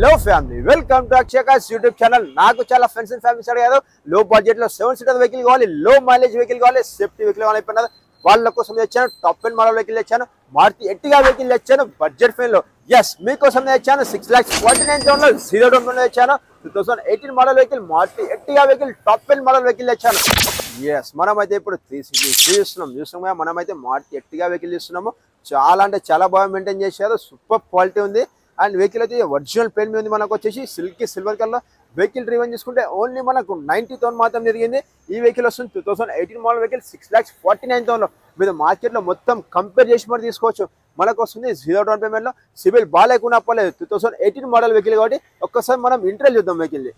Hello family, welcome to అక్షయకాస్ YouTube channel. నాకు చాలా ఫ్రెండ్స్ అండ్ ఫ్యామిలీస్ అడిగారు లో బడ్జెట్ లో 7 సీటర్ వెహికల్ కావాలి, లో మైలేజ్ వెహికల్ కావాలి, సేఫ్టీ వెహికల్ కావాలి. వాళ్ళ కోసం తెచ్చాను. టాప్ అండ్ మోడల్ వెహికల్ తెచ్చాను. మారుతి ఎర్టిగా వెహికల్ తెచ్చాను బడ్జెట్ ఫైన్ లో. ఎస్, మీకోసం తెచ్చాను. 6,49,000 జీరో డౌన్ పేమెంట్ తెచ్చాను. 2018 model vehicle Maruti Ertiga vehicle top and model vehicle తెచ్చాను. ఎస్, మనమైతే ఇప్పుడు 360 చూస్తున్నాం. మనమైతే మారుతి ఎర్టిగా వెహికల్ చూస్తున్నాము. చాలా అంటే చాలా బాగా మెయింటైన్ చేశారు. సూపర్ క్వాలిటీ ఉంది. అండ్ వెహికల్ అయితే ఒరిజినల్ పెయిన్ మీద ఉంది. మనకు వచ్చేసి silky silver colour. Vehicle driven చూసుకుంటే ఓన్లీ మనకు 90,000 మాత్రం జరిగింది. ఈ వెహికల్ వస్తుంది 2018 మోడల్ వెహికల్ 6,49,000 మీరు మార్కెట్లో మొత్తం కంపేర్ చేసి మరి తీసుకోవచ్చు. మనకు వస్తుంది జీరో డౌన్ పేమెంట్లో. సివిల్ బాగాలేకుండా పర్లేదు. 2018 మోడల్ వెహికల్ కాబట్టి ఒక్కసారి మనం ఇంటర్వ్యూ చూద్దాం వెహికల్ని.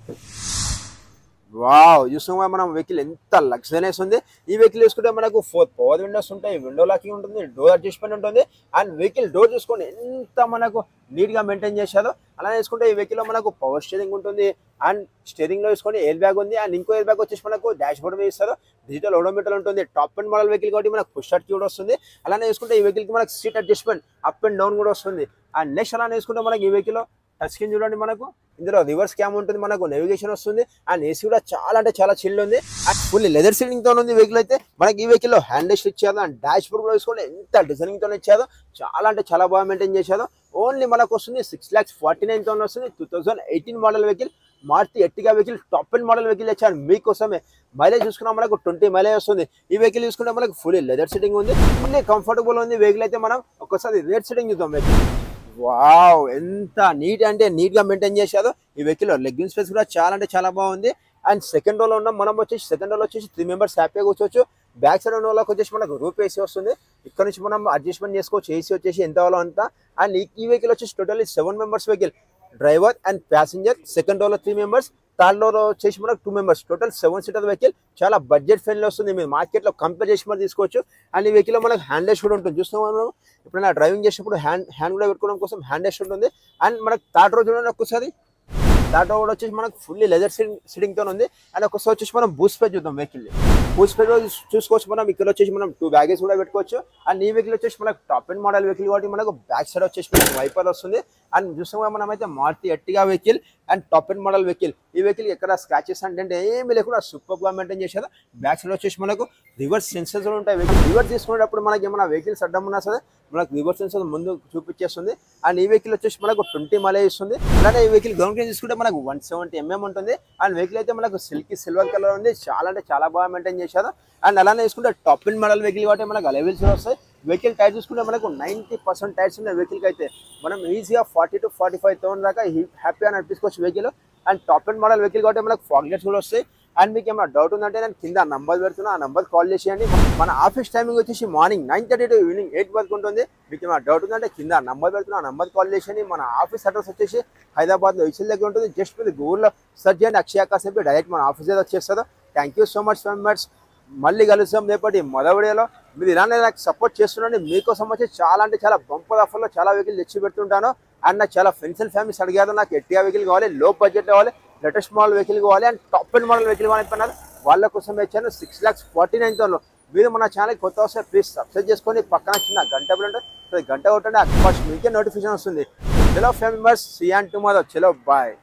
వావ్, చూస్తున్నాం మనం వెహికల్ ఎంత లగ్జరీస్ ఉంది. ఈ వెహికల్ చూసుకుంటే మనకు 4 పవర్ విండోస్ ఉంటాయి, విండో లాకింగ్ ఉంటుంది, డోర్ అడ్జస్ట్మెంట్ ఉంటుంది. అండ్ వెహికల్ డోర్ చూసుకోండి ఎంత మనకు నీట్గా మెయింటైన్ చేశారో. అలా చూసుకుంటే ఈ వెహికల్లో మనకు పవర్ స్టీరింగ్ ఉంటుంది. అండ్ స్టీరింగ్లో చూసుకొని ఎయిర్ బ్యాగ్ ఉంది. అండ్ ఇంకో ఎయిర్ బ్యాగ్ వచ్చేసి మనకు డాష్ బోర్డ్ మీద ఇస్తారు. డిజిటల్ ఓడోమీటర్ ఉంటుంది. టాప్ అండ్ మోడల్ వెహికల్ కాబట్టి మనకు పుష్ స్టార్ట్ కూడా వస్తుంది. అలానే చూసుకుంటే ఈ వెహికల్కి మనకు seat adjustment up and down కూడా వస్తుంది. అండ్ నెక్స్ట్ అలానే చూసుకుంటే మనకి ఈ వెహికల్లో టచ్ స్క్రీన్ చూడండి. మనకు ఇందులో రివర్స్ క్యామ్ ఉంటుంది, మనకు నెవిగేషన్ వస్తుంది. అండ్ ఏసీ కూడా చాలా అంటే చాలా చిల్ ఉంది. అండ్ ఫుల్ లెదర్ సీటింగ్ తో ఉంది వెహికల్ అయితే. మనకి ఈ వెహికల్ లో హ్యాండ్ రెస్ట్ ఇచ్చారు. అండ్ డాష్ బోర్డ్ కూడా చూసుకోండి ఎంత డిజైనింగ్ తో ఇచ్చారో. చాలా అంటే చాలా బాగా మెయింటైన్ చేశారు. ఓన్లీ మనకు వస్తుంది 6,49,000 వస్తుంది. 2018 model vehicle Maruti Ertiga vehicle top and model vehicle వచ్చాను మీకోసమే. మైలేజ్ చూసుకున్నా మనకు 20 మైలేజ్ వస్తుంది. ఈ వెహికల్ చూసుకుంటే మనకు ఫుల్ లెదర్ సీటింగ్ ఉంది. ఫుల్లీ కంఫర్టబుల్ ఉంది వెహికల్ అయితే. మనం ఒకసారి రేట్ సెట్టింగ్ చూద్దాం వెహికల్. వావ్, ఎంత నీట్ అంటే నీట్గా మెయింటైన్ చేశారు. ఈ వెహికల్ లెగ్గింగ్ స్పేస్ కూడా చాలా అంటే చాలా బాగుంది. అండ్ సెకండ్ రోలో ఉన్నాం మనం. సెకండ్ రోలో వచ్చేసి 3 మెంబర్స్ హ్యాపీగా కూర్చోవచ్చు. బ్యాక్ సైడ్ ఉన్న వాళ్ళకి వచ్చేసి మనకు రూప్ ఏసీ వస్తుంది. ఇక్కడ నుంచి మనం అడ్జస్ట్మెంట్ చేసుకోవచ్చు. ఏసీ వచ్చేసి ఎంత కావాలో అంత. అండ్ ఈ వెహికల్ వచ్చేసి totally 7 members vehicle, driver and passenger. Second రోలో 3 మెంబర్స్, థర్డ్ రోలో వచ్చేసి మనకు 2 మెంబర్స్. Total 7 seater vehicle. చాలా బడ్జెట్ ఫ్రెండ్లీ వస్తుంది. మీరు మార్కెట్లో కంపేర్ చేసి మరి తీసుకోవచ్చు. అండ్ ఈ వెహికల్లో మనకు హ్యాండ్ రెస్ట్ కూడా ఉంటుంది. చూస్తున్నాం మనం ఎప్పుడైనా డ్రైవింగ్ చేసేటప్పుడు హ్యాండ్ కూడా పెట్టుకోవడం కోసం హ్యాండ్ రెస్ట్ ఉంటుంది. అండ్ మనకు థర్డ్ రో చూడండి ఒక్కసారి. థర్డ్ రో కూడా వచ్చేసి మనకు ఫుల్లీ లెదర్ సిట్టింగ్తో ఉంది. అండ్ ఒకసారి వచ్చేసి మనం బూట్ స్పేస్ చూద్దాం వెహికల్. బూట్ స్పేస్ చూసుకోవచ్చు మనం. ఇక్కడ వచ్చేసి మనం 2 బ్యాగేజ్ కూడా పెట్టుకోవచ్చు. అండ్ ఈ వెహికల్ వచ్చేసి మనకు టాప్ అండ్ మోడల్ వెహికల్ కాబట్టి మనకు బ్యాక్ సైడ్ వచ్చేసి మనకు వైపర్ వస్తుంది. అండ్ చూస్తాం మనం అయితే Maruti Ertiga vehicle and top and model vehicle. ఈ వెహికల్ ఎక్కడ స్క్రాచెస్ అంటే ఏమీ లేకుండా సూపర్ గా మెయింటైన్ చేశారు. బ్యాక్ సైడ్ వచ్చేసి మనకు రివర్స్ సెన్సర్స్ కూడా ఉంటాయి. రివర్స్ తీసుకునేటప్పుడు మనకి ఏమైనా వెహికల్స్ అడ్డం ఉన్నా సరే మనకు రివర్స్ సెన్సర్ ముందు చూపించేస్తుంది. అండ్ ఈ వెహికల్ వచ్చేసి మనకు 20 మైలేజ్ ఇస్తుంది. అలానే ఈ వెహికల్ గ్రౌండ్ క్లీన్ తీసుకుంటే మనకు 170 mm ఉంటుంది. అండ్ వెహికల్ అయితే మనకు సిల్కీ సిల్వర్ కలర్ ఉంది. చాలా అంటే చాలా బాగా మెయింటైన్ చేశారు. అండ్ అలానే తీసుకుంటే టాప్ అండ్ మోడల్ వెహికల్ కాబట్టి మనకు అలెవెల్స్ వస్తాయి. వెహికల్ టైర్ చూసుకుంటే మనకు 90% టైర్స్ ఉన్నాయి వెహికల్కి అయితే. మనం ఈజీగా 40,000 to 45,000 దాకా హ్యాపీగా నడిపించుకోవచ్చు vehicle. And top and model vehicle కాబట్టి మనకు ఫాగ్ లైట్స్ కూడా వస్తాయి. అండ్ మీకు ఏమైనా డౌట్ ఉందంటే నేను కింద నంబర్ పెడుతున్నా, ఆ నంబర్ కాల్ చేసేయండి. మన ఆఫీస్ టైమింగ్ వచ్చేసి మార్నింగ్ 9:30 to ఈవినింగ్ 8 వరకు ఉంటుంది. మీకు ఏమైనా డౌట్ ఉందంటే కింద నంబర్ పెడుతున్నా, ఆ నంబర్ కాల్ చేసేయండి. మన ఆఫీస్ అడ్రస్ వచ్చేసి హైదరాబాద్లో ఇసిల్ దగ్గర ఉంటుంది. జస్ట్ మీరు గూగుల్లో సెర్చ్ చేయండి అక్షయకాస్ చెప్పి డైరెక్ట్ మన ఆఫీస్ దగ్గర వచ్చేస్తారు. Thank you so much members. మళ్ళీ కలుస్తాం రేపటి మొదటి వీడియోలో. మీరు ఇలానే నాకు సపోర్ట్ చేస్తుండండి. మీకోసం వచ్చి చాలా అంటే చాలా బంపర్ ఆఫర్లో చాలా వెహికల్ తెచ్చి పెడుతుంటాను. అండ్ నాకు చాలా ఫ్రెండ్స్ అండ్ ఫ్యామిలీస్ అడిగారు నాకు ఎర్టిగా వెహికల్ కావాలి, లో బడ్జెట్ కావాలి, లేటెస్ట్ మోడల్ వెహికల్ కావాలి and top and model vehicle కావాలనుకున్నారు. వాళ్ళ కోసం వచ్చాను 6,49,000. మీరు మన ఛానల్ కొత్త వస్తే ప్లీజ్ సబ్స్క్రైబ్ చేసుకొని పక్కన చిన్న గంట ఉంటుంది. గంట కొట్టండి, ఫస్ట్ మీకే నోటిఫికేషన్ వస్తుంది. చలో family members, see you tomorrow. చలో బాయ్.